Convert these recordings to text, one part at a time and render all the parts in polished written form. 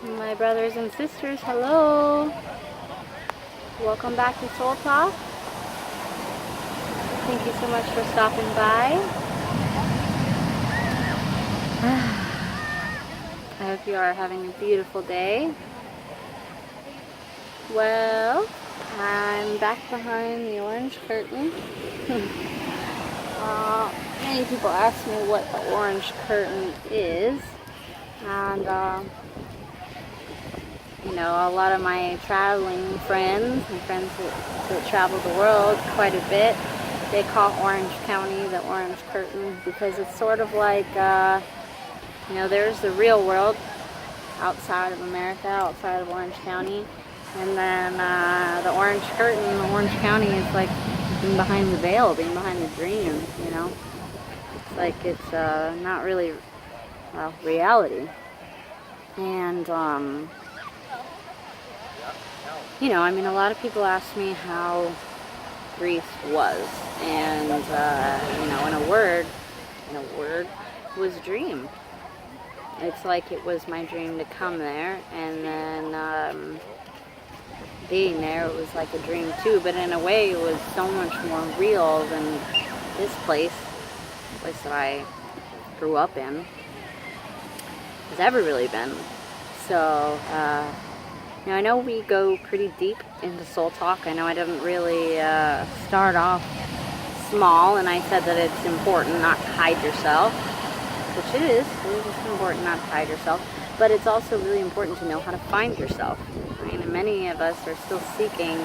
My brothers and sisters, hello. Welcome back to Soul Talk. Thank you so much for stopping by. I hope you are having a beautiful day. Well, I'm back behind the orange curtain. Many people ask me what the orange curtain is, and you know, a lot of my traveling friends and friends that travel the world quite a bit, they call Orange County the Orange Curtain because it's sort of like, you know, there's the real world outside of America, outside of Orange County, and then the Orange Curtain, Orange County is like being behind the veil, being behind the dream, you know. It's like it's not really, well, reality. And, you know, I mean, a lot of people ask me how grief was, and, you know, in a word, was dream. It's like it was my dream to come there, and then, being there, it was like a dream too, but in a way it was so much more real than this place that I grew up in has ever really been. So, you know, I know we go pretty deep into Soul Talk. I know I didn't really start off small, and I said that it's important not to hide yourself, which it is. It is important not to hide yourself, but it's also really important to know how to find yourself. Right? And many of us are still seeking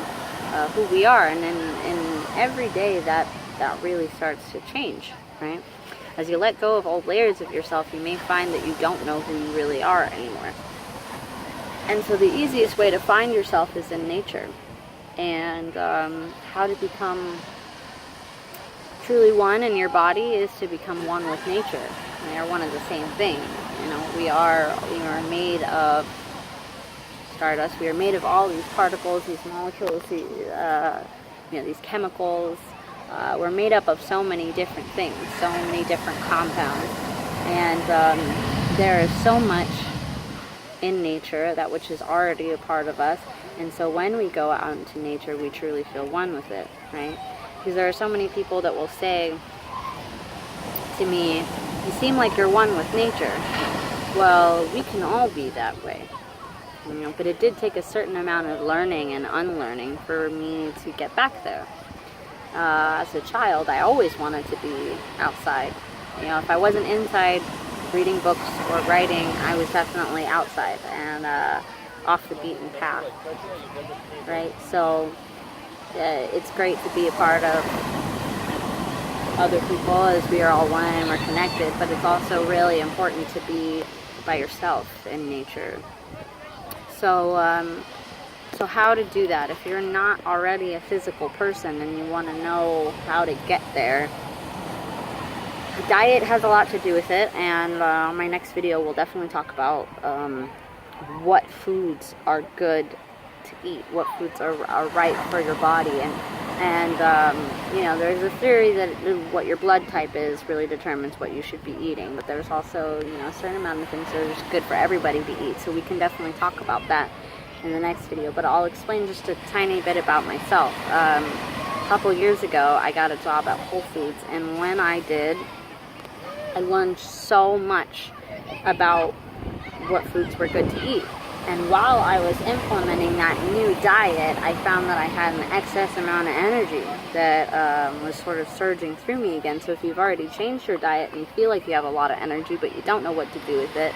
who we are, and in every day that really starts to change, right? As you let go of old layers of yourself, you may find that you don't know who you really are anymore. And so the easiest way to find yourself is in nature. And how to become truly one in your body is to become one with nature. They are one of the same thing. You know, we are made of stardust. We are made of all these particles, these molecules, these, you know, these chemicals. We're made up of so many different things, so many different compounds. And there is so much in nature, that which is already a part of us, and so when we go out into nature, we truly feel one with it, right? Because there are so many people that will say to me, you seem like you're one with nature. Well, we can all be that way, you know, but it did take a certain amount of learning and unlearning for me to get back there. As a child, I always wanted to be outside. You know, if I wasn't inside reading books or writing, I was definitely outside and off the beaten path, right? So it's great to be a part of other people, as we are all one and we're connected, but it's also really important to be by yourself in nature. So so how to do that? If you're not already a physical person and you want to know how to get there, diet has a lot to do with it, and my next video will definitely talk about what foods are good to eat, what foods are right for your body, and you know, there's a theory that what your blood type is really determines what you should be eating, but there's also, you know, a certain amount of things that are just good for everybody to eat, so we can definitely talk about that in the next video, but I'll explain just a tiny bit about myself. A couple years ago, I got a job at Whole Foods, and when I did, I learned so much about what foods were good to eat. And while I was implementing that new diet, I found that I had an excess amount of energy that was sort of surging through me again. So if you've already changed your diet and you feel like you have a lot of energy, but you don't know what to do with it,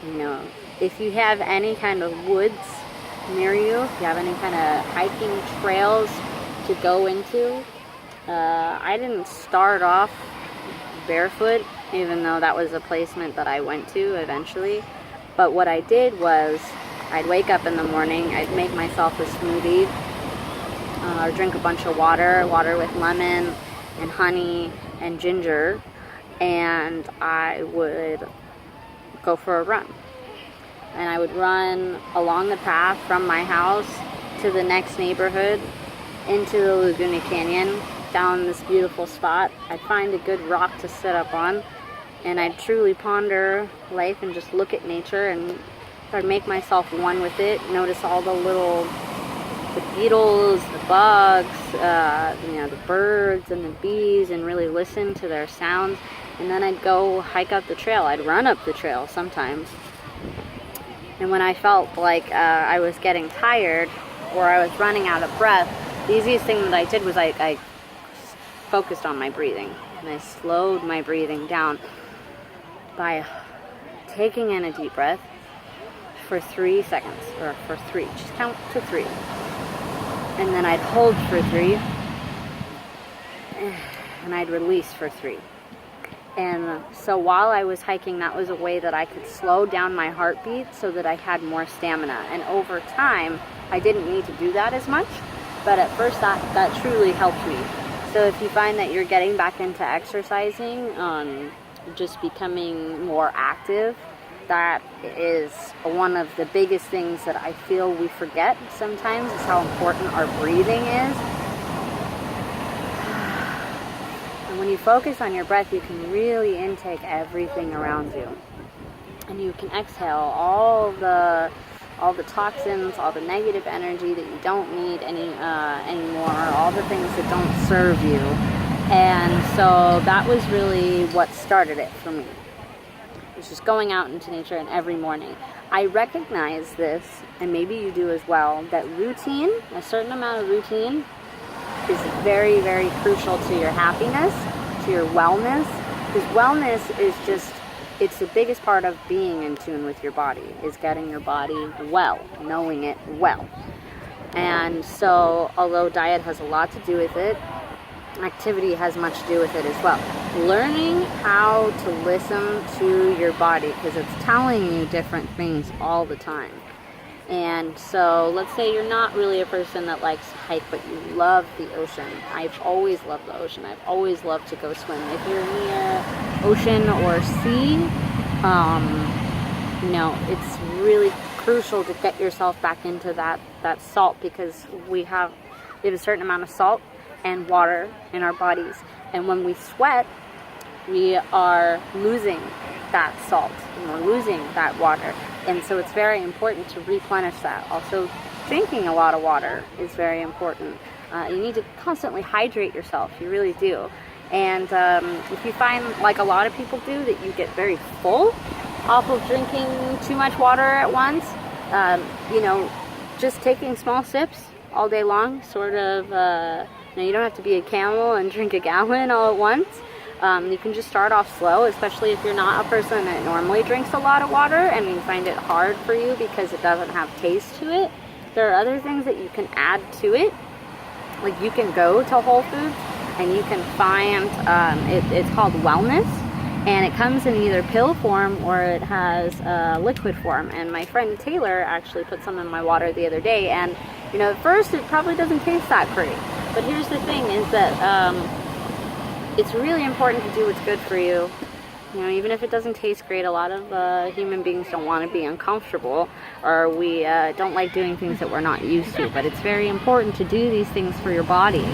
you know, if you have any kind of woods near you, if you have any kind of hiking trails to go into, I didn't start off barefoot, even though that was a placement that I went to eventually. But what I did was, I'd wake up in the morning, I'd make myself a smoothie, or drink a bunch of water with lemon and honey and ginger, and I would go for a run. And I would run along the path from my house to the next neighborhood, into the Laguna Canyon, down this beautiful spot. I'd find a good rock to sit up on, and I'd truly ponder life and just look at nature, and I'd make myself one with it, notice all the beetles, the bugs, the birds and the bees, and really listen to their sounds. And then I'd go hike up the trail. I'd run up the trail sometimes. And when I felt like I was getting tired or I was running out of breath, the easiest thing that I did was I focused on my breathing. And I slowed my breathing down by taking in a deep breath for 3 seconds, or for 3. Just count to 3. And then I'd hold for 3. And I'd release for 3. And so while I was hiking, that was a way that I could slow down my heartbeat so that I had more stamina. And over time, I didn't need to do that as much, but at first that truly helped me. So if you find that you're getting back into exercising, just becoming more active, that is one of the biggest things that I feel we forget sometimes, is how important our breathing is. And when you focus on your breath, you can really intake everything around you. And you can exhale all the toxins, all the negative energy that you don't need anymore, all the things that don't serve you. And so that was really what started it for me. It's just going out into nature, and every morning. I recognize this, and maybe you do as well, that routine, a certain amount of routine, is very, very crucial to your happiness, to your wellness. Because wellness is just, it's the biggest part of being in tune with your body, is getting your body well, knowing it well. And so, although diet has a lot to do with it, activity has much to do with it as well. Learning how to listen to your body, because it's telling you different things all the time. And so let's say you're not really a person that likes to hike, but you love the ocean. I've always loved the ocean. I've always loved to go swim. If you're near ocean or sea, it's really crucial to get yourself back into that salt, because we have a certain amount of salt and water in our bodies. And when we sweat, we are losing that salt and we're losing that water. And so it's very important to replenish that. Also, drinking a lot of water is very important. You need to constantly hydrate yourself. You really do. And if you find, like a lot of people do, that you get very full off of drinking too much water at once, just taking small sips all day long, sort of, you don't have to be a camel and drink a gallon all at once. You can just start off slow, especially if you're not a person that normally drinks a lot of water and you find it hard for you because it doesn't have taste to it. There are other things that you can add to it. Like, you can go to Whole Foods and you can find, it's called Wellness, and it comes in either pill form or it has liquid form. And my friend Taylor actually put some in my water the other day, and at first it probably doesn't taste that great. But here's the thing, is that it's really important to do what's good for you. Even if it doesn't taste great, a lot of human beings don't want to be uncomfortable, or we don't like doing things that we're not used to. But it's very important to do these things for your body.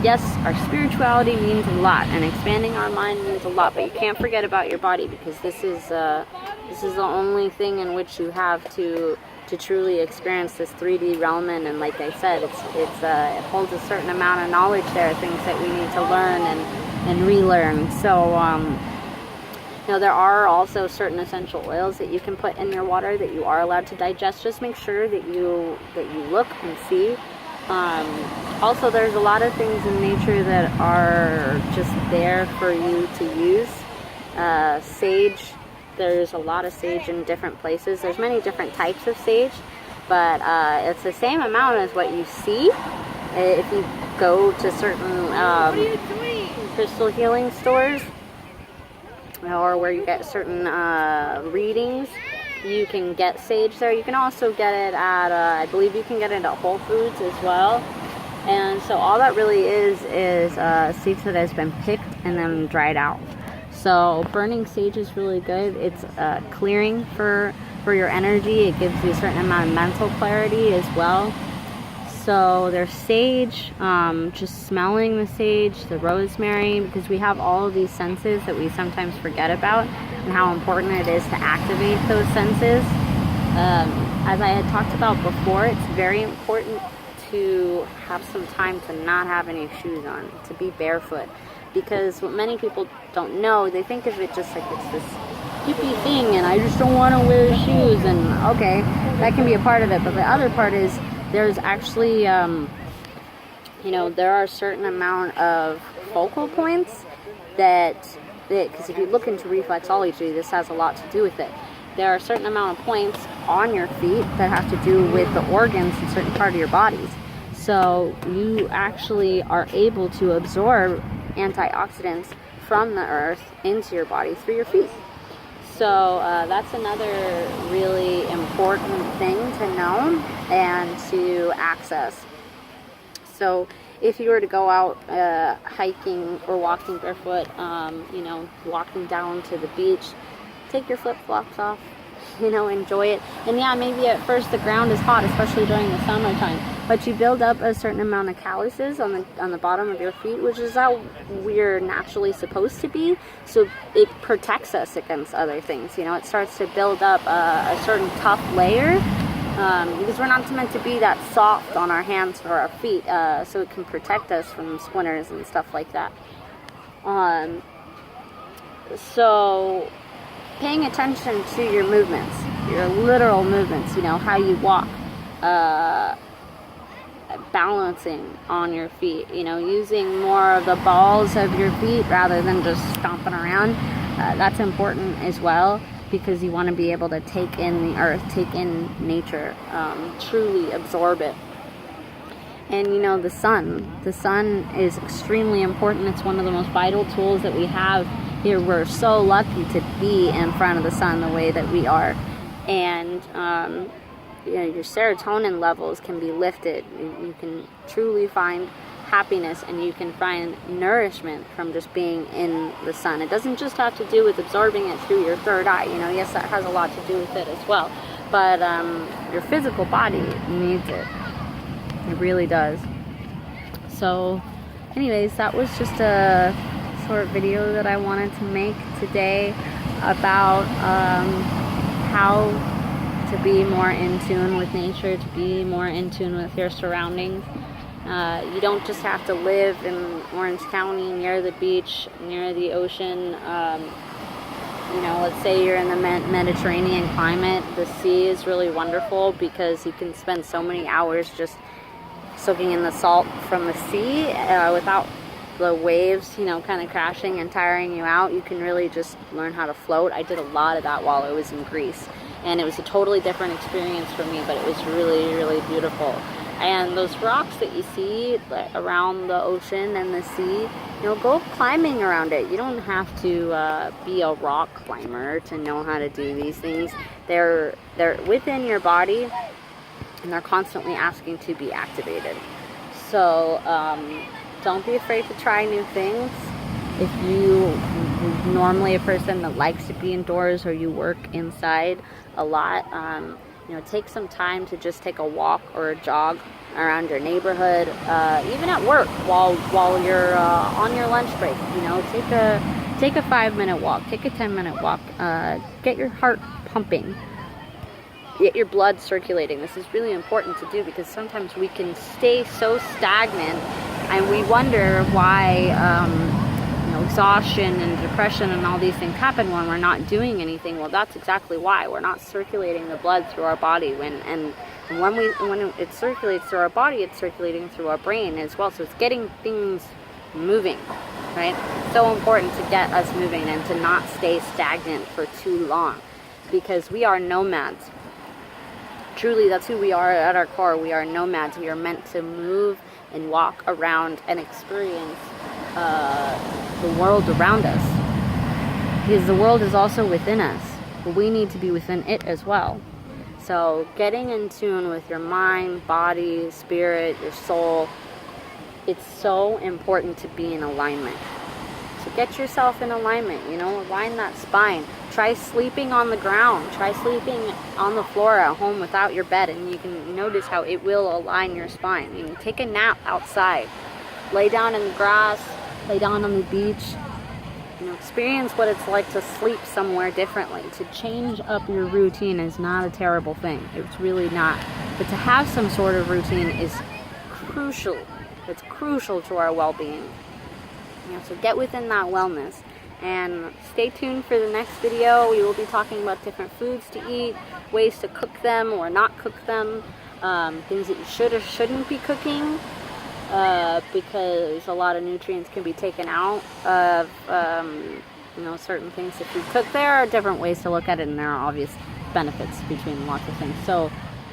Yes, our spirituality means a lot, and expanding our mind means a lot. But you can't forget about your body, because this is the only thing in which you have to truly experience this 3D realm. And like I said, it holds a certain amount of knowledge there, things that we need to learn and relearn. So there are also certain essential oils that you can put in your water that you are allowed to digest. Just make sure that you look and see. Also, there's a lot of things in nature that are just there for you to use. Sage. There's a lot of sage in different places. There's many different types of sage, but it's the same amount as what you see. If you go to certain crystal healing stores, or where you get certain readings, you can get sage there. You can also get it at, I believe you can get it at Whole Foods as well. And so all that really is sage that has been picked and then dried out. So burning sage is really good. It's clearing for your energy. It gives you a certain amount of mental clarity as well. So there's sage, just smelling the sage, the rosemary, because we have all of these senses that we sometimes forget about, and how important it is to activate those senses. As I had talked about before, it's very important to have some time to not have any shoes on, to be barefoot, because what many people don't know, they think of it just like it's this hippie thing and I just don't want to wear shoes, and okay, that can be a part of it, but the other part is there's actually there are a certain amount of focal points because if you look into reflexology, this has a lot to do with it. There are a certain amount of points on your feet that have to do with the organs in certain part of your bodies. So you actually are able to absorb antioxidants from the earth into your body through your feet. So that's another really important thing to know and to access. So if you were to go out hiking or walking barefoot, walking down to the beach, take your flip-flops off, enjoy it. And yeah, maybe at first the ground is hot, especially during the summertime, but you build up a certain amount of calluses on the bottom of your feet, which is how we're naturally supposed to be. So it protects us against other things. It starts to build up a certain tough layer, because we're not meant to be that soft on our hands or our feet, so it can protect us from splinters and stuff like that. So paying attention to your movements, your literal movements, how you walk, balancing on your feet, using more of the balls of your feet rather than just stomping around. That's important as well, because you want to be able to take in the earth, take in nature, truly absorb it. And the sun is extremely important. It's one of the most vital tools that we have here. We're so lucky to be in front of the sun the way that we are, and your serotonin levels can be lifted. You can truly find happiness, and you can find nourishment from just being in the sun. It doesn't just have to do with absorbing it through your third eye. Yes, that has a lot to do with it as well, but your physical body needs it. It really does. So anyways, that was just a short video that I wanted to make today about how to be more in tune with nature, to be more in tune with your surroundings. You don't just have to live in Orange County near the beach, near the ocean. Let's say you're in the Mediterranean climate. The sea is really wonderful because you can spend so many hours just soaking in the salt from the sea without the waves, kind of crashing and tiring you out. You can really just learn how to float. I did a lot of that while I was in Greece, and it was a totally different experience for me, but it was really, really beautiful. And those rocks that you see around the ocean and the sea, go climbing around it. You don't have to be a rock climber to know how to do these things. They're within your body, and they're constantly asking to be activated. So don't be afraid to try new things. If you normally a person that likes to be indoors, or you work inside a lot, take some time to just take a walk or a jog around your neighborhood, even at work while you're on your lunch break. Take a 5-minute walk, take a 10-minute walk, get your heart pumping, get your blood circulating. This is really important to do, because sometimes we can stay so stagnant, and we wonder why exhaustion and depression and all these things happen when we're not doing anything. Well, that's exactly why. We're not circulating the blood through our body. When it circulates through our body, it's circulating through our brain as well. So it's getting things moving, right? So important to get us moving and to not stay stagnant for too long, because we are nomads. Truly, that's who we are at our core. We are nomads. We are meant to move and walk around and experience the world around us, because the world is also within us, but we need to be within it as well. So getting in tune with your mind, body, spirit, your soul, it's so important to be in alignment, So get yourself in alignment, you know, align that spine. Try sleeping on the ground. Try sleeping on the floor at home without your bed, and you can notice how it will align your spine. You can take a nap outside. Lay down in the grass, lay down on the beach. You know, experience what it's like to sleep somewhere differently. To change up your routine is not a terrible thing. It's really not. But to have some sort of routine is crucial. It's crucial to our well-being. You know, so get within that wellness. And stay tuned for the next video. We will be talking about different foods to eat, ways to cook them or not cook them, things that you should or shouldn't be cooking. Because a lot of nutrients can be taken out of, you know, certain things if you cook. There are different ways to look at it, and there are obvious benefits between lots of things. So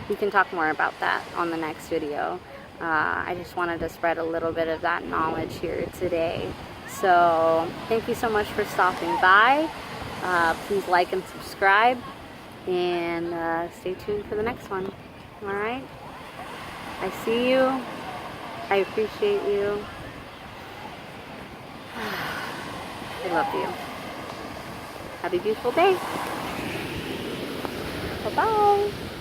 we can talk more about that on the next video. I just wanted to spread a little bit of that knowledge here today. So thank you so much for stopping by. Please like and subscribe, and stay tuned for the next one. All right? I see you. I appreciate you. I love you. Have a beautiful day. Bye-bye.